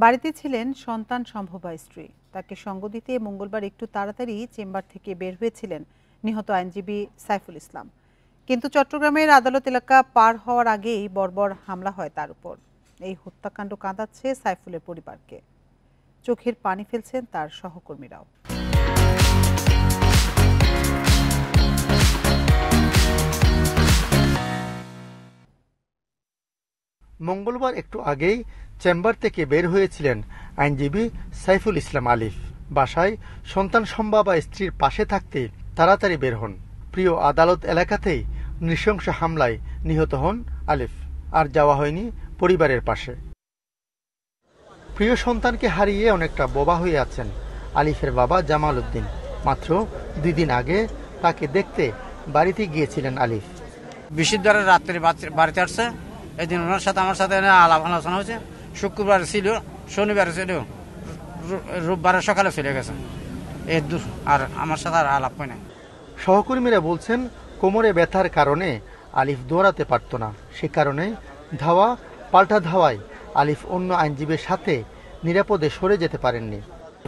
বাড়িতে ছিলেন সন্তান সম্ভবা স্ত্রী। তাকে সঙ্গ দিতে মঙ্গলবার একটু তাড়াতাড়ি চেম্বার থেকে বের হয়েছিলেন নিহত আইনজীবী সাইফুল ইসলাম। কিন্তু চট্টগ্রামের আদালত এলাকা পার হওয়ার আগেই বর্বর হামলা হয় তার উপর। এই হত্যাকাণ্ড কাঁদাচ্ছে সাইফুলের পরিবারকে। চোখের পানি ফেলছেন তার সহকর্মীরাও। মঙ্গলবার একটু আগেই চেম্বার থেকে বের হয়েছিলেন আইনজীবী সাইফুল ইসলাম আলিফ। বাসায় সন্তান সম্ভবা স্ত্রীর পাশে থাকতে তাড়াতাড়ি বের হন। প্রিয় আদালত এলাকাতেই নৃশংস হামলায় নিহত হন আলিফ। আর যাওয়া হয়নি পরিবারের পাশে। প্রিয় সন্তানকে হারিয়ে অনেকটা বোবা হয়ে আছেন আলিফের বাবা জামাল উদ্দিন। মাত্র 2 দিন আগে তাকে দেখতে বাড়িতে গিয়েছিলেন আলিফ। বৃহস্পতিবার রাত্রে বাড়িতে আসছে। এদিন ওনার সাথে আমার সাথে আলাপ আলোচনা হয়েছে। শুক্রবার ছিল, শনিবার ছিল, রোববার সকালে চলে গেছে। আর আমার সাথে আর আলাপ হয় না। সহকর্মীরা বলছেন, কোমরে ব্যথার কারণে আলিফ দৌড়াতে পারত না। সে কারণে ধাওয়া পাল্টা ধাওয়ায় আলিফ অন্য আইনজীবীর সাথে নিরাপদে সরে যেতে পারেননি।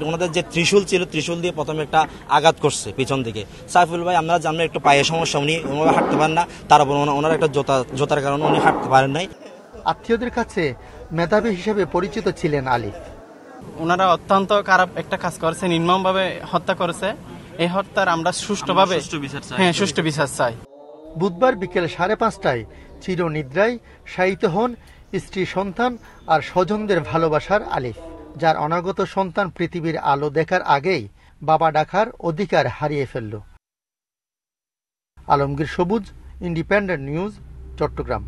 ওনাদের যে ত্রিশূল ছিল, ত্রিশূল দিয়ে প্রথমে একটা আঘাত করছে পিছন দিকে। সাইফুল ভাই আমরা জানলে একটু পায়ে সমস্যা, উনি হাঁটতে পারেন না। তারপর ওনার একটা জোতার কারণে উনি হাঁটতে পারেন নাই। আত্মীয়দের কাছে মেধাবী হিসেবে পরিচিত ছিলেন আলিফ। ওনারা অত্যন্ত খারাপ একটা কাজ করেছে, নির্মমভাবে হত্যা করেছে। এই হত্যার আমরা সুষ্ঠুভাবে সুষ্ঠু বিচার চাই। বুধবার বিকেল 5:30টায় চিরনিদ্রায় শায়িত হন স্ত্রী, সন্তান আর স্বজনদের ভালোবাসার আলিফ, যার অনাগত সন্তান পৃথিবীর আলো দেখার আগেই বাবা ডাকার অধিকার হারিয়ে ফেলল। আলমগীর সবুজ, ইন্ডিপেন্ডেন্ট নিউজ, চট্টগ্রাম।